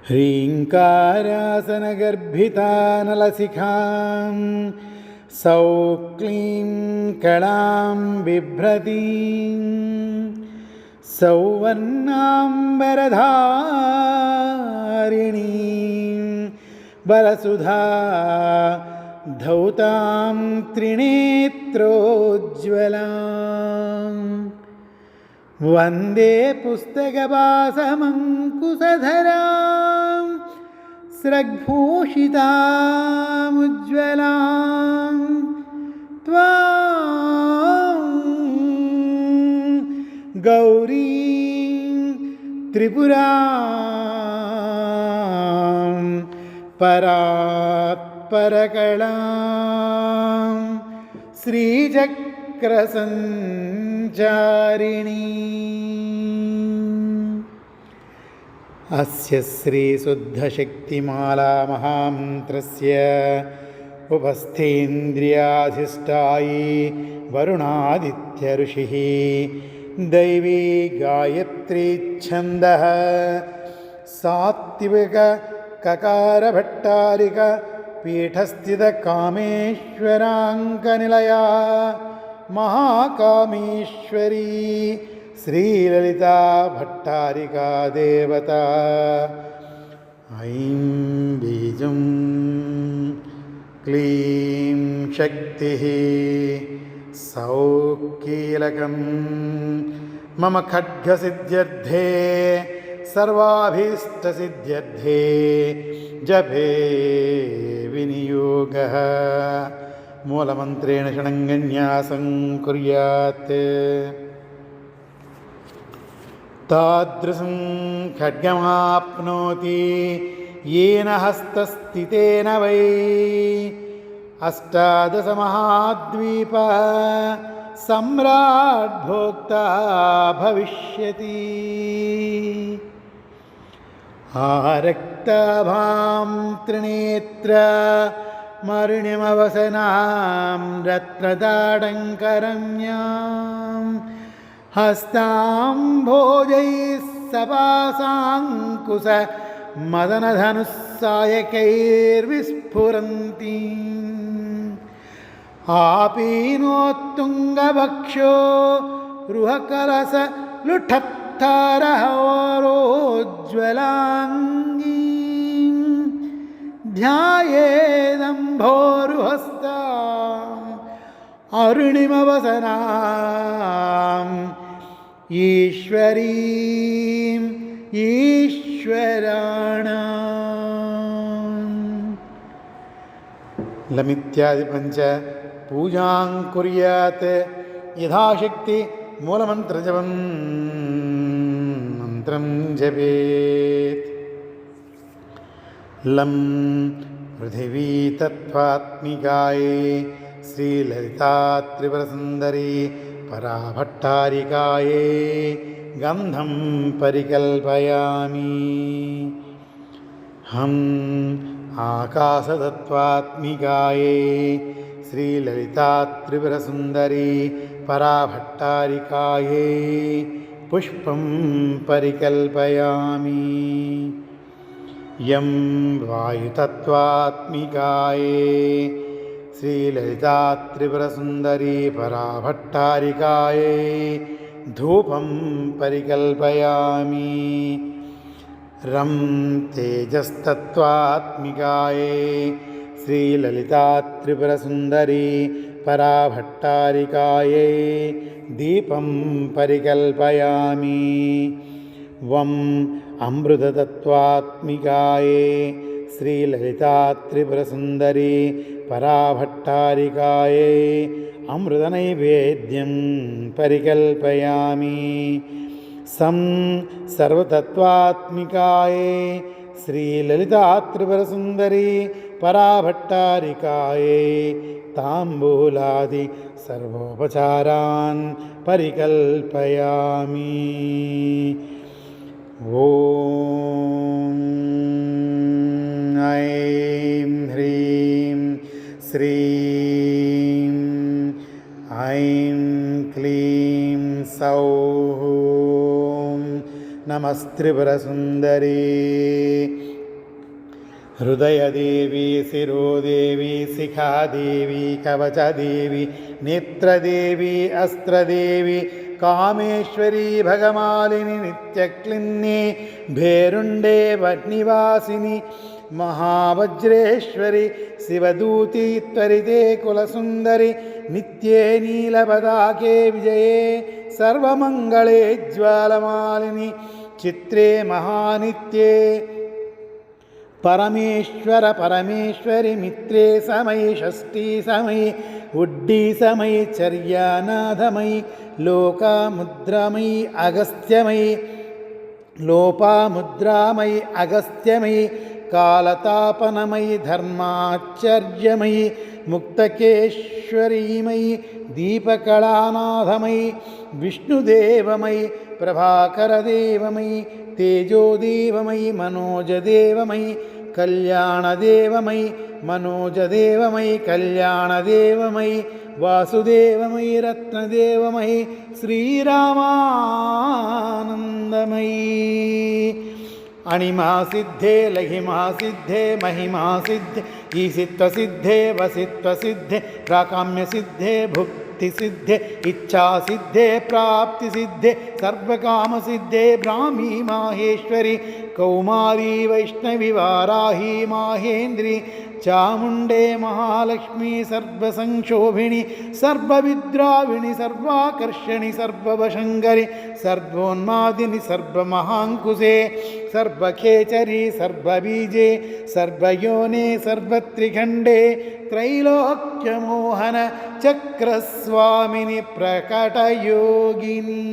ह्रीङ्कारासनगर्भितानलशिखां सौक्लीं कलां बिभ्रतीं सौवर्णाम्बरधारिणीं बलसुधा धौतां त्रिनेत्रोज्ज्वलां वन्दे पुस्तकवासमङ्कुशधरां स्रग्भूषितामुज्ज्वलां त्वां गौरीं त्रिपुरां परात्परकलां श्रीचक्रसञ्चारिणी अस्य श्रीशुद्धशक्तिमाला महामन्त्रस्य उपस्थेन्द्रियाधिष्ठायी वरुणादित्यऋषिः दैवी गायत्री छन्दः सात्विकककारभट्टारिक पीठस्थितकामेश्वराङ्कनिलया महाकामेश्वरी श्रीललिता भट्टारिका देवता ऐं बीजं क्लीं शक्तिः सौकीलकं मम खड्गसिद्ध्यर्थे सर्वाभीष्टसिद्ध्यर्थे जपे विनियोगः मूलमन्त्रेण षडङ्गन्यासं कुर्यात् तादृशं खड्गमाप्नोति येन हस्तस्थितेन वै अष्टादशमहाद्वीप सम्राट् भोक्ता भविष्यति आरक्ताभां त्रिनेत्र मरुणिमवसनां रत्नदाडङ्करम्यां हस्ताम्भोजैः सपासाङ्कुश मदनधनुस्सायकैर्विस्फुरन्तीम् आपीनोत्तुङ्गवक्षो रुहकलश लुठत्थरहोरोज्ज्वलाङ्गीं ध्यायेदम्भोरुहस्ताम् अरुणिमवसनाम् ईश्वरीं ईश्वराणाम् लमित्यादि पंच पूजां कुर्यात् यथाशक्ति मूलमन्त्रजपं मन्त्रं जपेत् लं पृथिवी तत्त्वात्मिकायै श्रीललिता त्रिपुरसुन्दरी पराभट्टारिकायै गन्धं परिकल्पयामि हम् आकाशतत्त्वात्मिकायै श्रीललिता त्रिपुरसुन्दरी पराभट्टारिकायै पुष्पं परिकल्पयामि यं वायुतत्त्वात्मिकायै श्रीललिता त्रिपुरसुन्दरी पराभट्टारिकायै धूपं परिकल्पयामि रं तेजस्तत्त्वात्मिकायै श्रीललिता त्रिपुरसुन्दरी पराभट्टारिकायै दीपं परिकल्पयामि वं अमृततत्त्वात्मिकायै श्रीललिता त्रिपुरसुन्दरी पराभट्टारिकायै अमृतनैवेद्यं परिकल्पयामि सं सर्वतत्त्वात्मिकायै श्रीललिता त्रिपुरसुन्दरी పరాభట్టారికాయే తాంబూలాది సర్వోపచారాన్ పరికల్పయామి. ఓం ఐం హ్రీం శ్రీం ఐం క్లీం సౌః నమస్త్రిపురసుందరీ. హృదయదేవి, శిరోదేవి, శిఖాదేవి, కవచదేవి, నేత్రదేవి, అస్త్రదేవి, కామేశ్వరి, భగమాలిని, నిత్యక్లిన్ని, భేరుండే వన్నివాసిని, మహావజ్రేశ్వరి, శివదూతి, త్వరితే కులసుందరి, నిత్యే నీలపతాకే విజయే, సర్వమంగళే జ్వాలమాలిని, చిత్రే మహానిత్యే, పరమేశ్వర పరమేశ్వరి, మిత్రే సమయి, షష్ఠీ సమయి, ఉడ్డీ సమయి, చర్యానాథమయి, లోకముద్రామయి, అగస్త్యమయి, లోపాముద్రామయి, అగస్త్యమయి, కాలతాపనమయి, ధర్మాచర్యమయి, ముక్తకేశ్వరీమయి, దీపకళానాథమయి, విష్ణుదేవమయి, ప్రభాకరదేవమయి, తేజోదేవమయి, మనోజదేవమయి, కళ్యాణదేవమయి, మనోజదేవమయి, కళ్యాణదేవమయి, వాసుదేవమయి, రత్నదేవమయి, శ్రీరామానందమయి. అణిమా సిద్ధే, లహిమా సిద్ధే, మహిమా సిద్ధే, ఈసిత్వ సిద్ధే, వసిత్వ సిద్ధే, ప్రాకామ్య సిద్ధే, భుక్తి సిద్ధే, ఇచ్ఛా సిద్ధే, ప్రాప్తి సిద్ధే, సర్వకామ సిద్ధే, బ్రాహ్మీ మాహేశ్వరి, కౌమారీ, వైష్ణవి, వారాహి, మాహేంద్రి, చాముండే, మహాలక్ష్మి, సర్వసంక్షోభిణి, సర్వవిద్రావిణి, సర్వాకర్షణి, సర్వవశంకరి, సర్వోన్మాదిని, సర్వమహాంకుశే, సర్వఖేచరి, సర్వబీజే, సర్వయోనే, సర్వత్రిఖండే, త్రైలోక్యమోహన చక్రస్వామిని, ప్రకటయోగిని,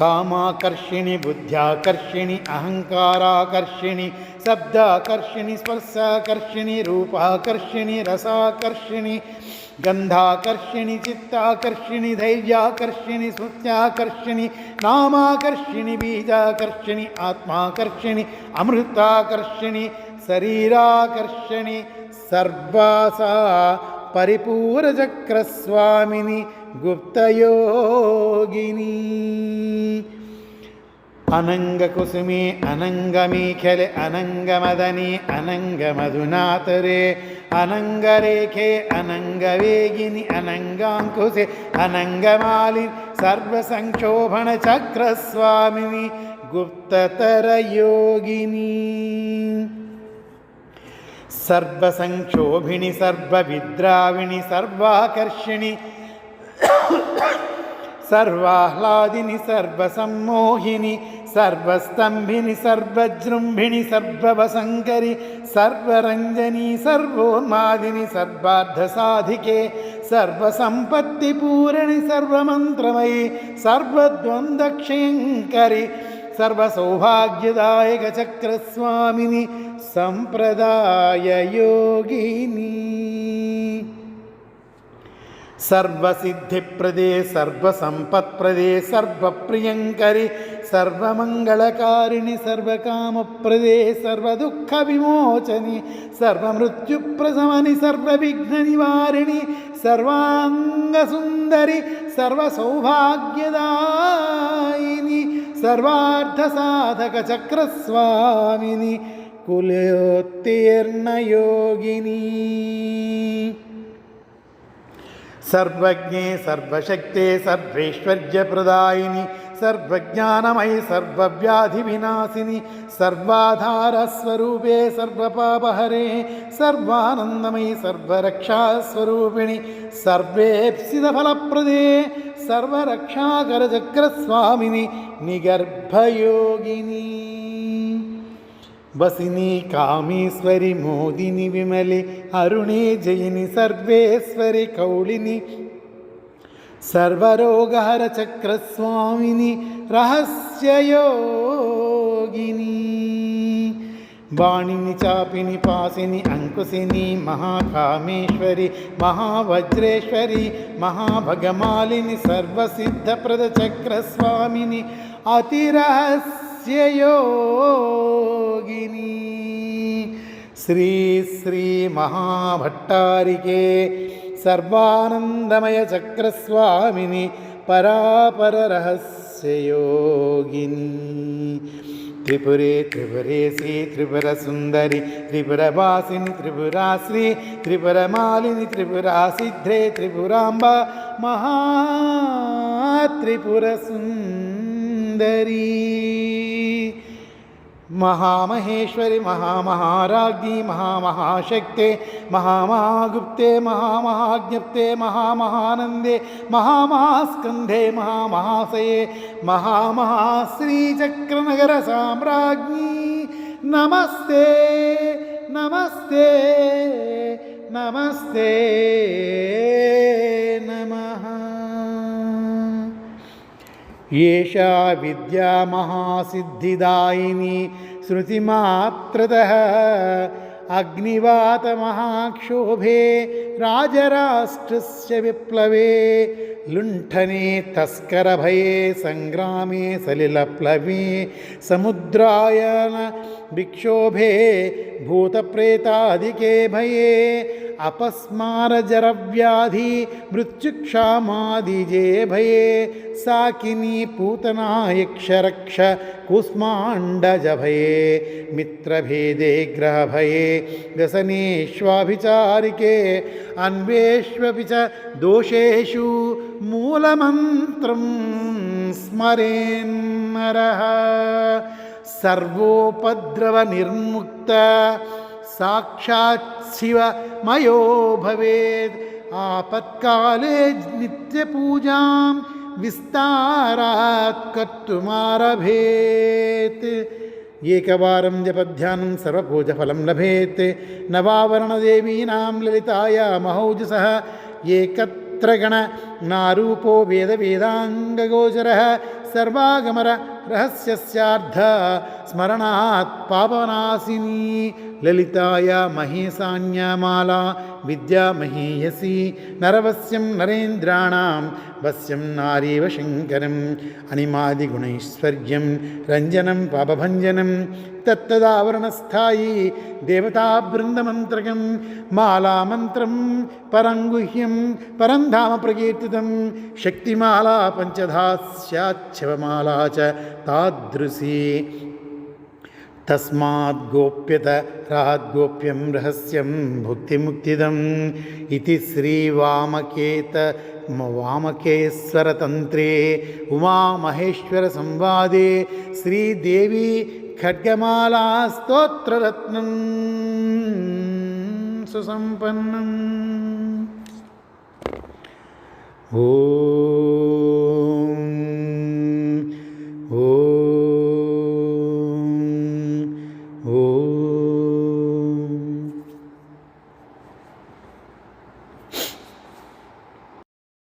కామాకర్షిణి, బుద్ధ్యాకర్షిణి, అహంకారాకర్షిణి, శబ్దాకర్షిణి, స్పర్శాకర్షిణి, రూపాకర్షిణి, రసాకర్షిణి, గంధాకర్షిణి, చిత్తాకర్షిణి, ధైర్యాకర్షిణి, స్మృత్యాకర్షిణి, నామాకర్షిణి, బీజాకర్షిణి, ఆత్మాకర్షిణి, అమృతాకర్షిణి, శరీరాకర్షిణి, సర్వాసా పరిపూరచక్రస్వామిని, గుప్తయోగిని, అనంగకుసుమి, అనంగమీఖలే, అనంగమదని, అనంగమధునాతరే, అనంగరేఖే, అనంగవేగిని, అనంగాంకుశే, అనంగమాలి, సర్వసంక్షోభణ చక్రస్వామిని, గుప్తతరయోగిని, సర్వసంక్షోభిణి, సర్వవిద్రావిణి, సర్వాకర్షిణి, సర్వాహ్లాదిని, సర్వసమ్మోహిని, సర్వస్తంభిని, సర్వజృంభిణి, సర్వవసంకరి, సర్వరంజని, సర్వోన్మాదిని, సర్వార్థసాధికే, సర్వసంపత్తిపూరణి, సర్వమంత్రమయి, సర్వద్వంద్వక్షయంకరి, సర్వసౌభాగ్యదాయక చక్రస్వామిని, సంప్రదాయయోగిని, సర్వసిద్ధిప్రదే, సర్వసంపత్ప్రదే, సర్వప్రియంకరి, సర్వమంగళకారిణి, సర్వకామప్రదే, సర్వదుఃఖ విమోచని, సర్వమృత్యుప్రశమని, సర్వవిఘ్ననివారిణి, సర్వాంగసుందరి, సర్వసౌభాగ్యదాయిని, సర్వార్థసాధక చక్రస్వామిని, కులోత్తీర్ణయోగిని, సర్వజ్ఞే, సర్వశక్తే, సర్వైశ్వర్యప్రదాయిని, సర్వజ్ఞానమయి, సర్వవ్యాధి వినాశిని, సర్వాధారస్వరూపే, సర్వపాపహరే, సర్వానందమయి, సర్వరక్షాస్వరూపిణి, సర్వేప్సితఫలప్రదే, సర్వరక్షాకరచక్రస్వామిని, నిగర్భయోగిని, వసిని, కామేశ్వరి, మోదిని, విమలి, అరుణే, జయిని, సర్వేశ్వరి, కౌళిని, సర్వరోగహర చక్రస్వామిని, రహస్యయోగిని, వాణిని చాపిని పాసిని అంకుశిని మహాకామేశ్వరి మహావజ్రేశ్వరి మహాభగమాలిని సర్వసిద్ధప్రద చక్రస్వామిని అతిరహస్యయోగిని శ్రీ శ్రీ మహాభట్టారికే సర్వానందమయ చక్రస్వామిని పరాపర రహస్యయోగిని త్రిపురే త్రిపురేశి త్రిపుర సుందరి త్రిపురవాసిని త్రిపురాశ్రీ త్రిపురమాలిని త్రిపురాసిద్ధ్రే త్రిపురాంబ మహాత్రిపుర సుందరి మహామహేశ్వరి మహామహారాజ్ఞి మహామహాశక్తే మహామహాగుప్తే మహామహాజ్ఞప్తే మహామహానందే మహామహాస్కంధే మహామహాశయే మహామహాశ్రీచక్రనగర సామ్రాజ్ఞి నమస్తే నమస్తే నమస్తే నమః. ఏషా విద్యా మహాసిద్ధిదాయిని శృతిమాత్రతః అగ్నివాత మహాక్షోభే రాజరాష్ట్రస్య విప్లవే లుంఠనే తస్కరభయే సంగ్రామే సలిలప్లవే సముద్రాయన విక్షోభే భూతప్రేతాదికే భయే अपस्मारजरव्याधि मृत्युक्षामादिजे भये साकिनी पूतना यक्षरक्ष कूष्माण्डजभये मित्रभेदे ग्रहभये व्यसनेष्वाभिचारिके अन्वेष्वपि च दोषेषु मूलमन्त्रं स्मरेन्नरः सर्वोपद्रवनिर्मुक्त साक्षात् शिवमयो भवेत् आपत्काले नित्यपूजां विस्तारात् कर्तुमारभेत् एकवारं जपध्यानं सर्वपूजफलं लभेत् नवावरणदेवीनां ललिताया महौजसः एकत्रगणनारूपो वेदवेदाङ्गगोचरः सर्वागमर रहस्यस्यार्थ स्मरणात् पापनाशिनी ललिताया महेशान्यमाला विद्या महीयसी नरवस्यं नरेन्द्राणां वस्यं नारीव शङ्करम् अनिमादिगुणैश्वर्यं रञ्जनं पापभञ्जनं तत्तदावरणस्थायी देवतावृन्दमन्त्रकं मालामन्त्रं परङ्गुह्यं परं धाम प्रकीर्तितं शक्तिमाला पञ्चधा स्याच्छवमाला च तादृशी तस्माद् गोप्यत राद्गोप्यं रहस्यं भुक्तिमुक्तिदम् इति श्रीवामकेत वामकेश्वरतन्त्रे उमामहेश्वरसंवादे श्रीदेवी खड्गमाला स्तोत्ररत्नं सुसम्पन्नम्. ओ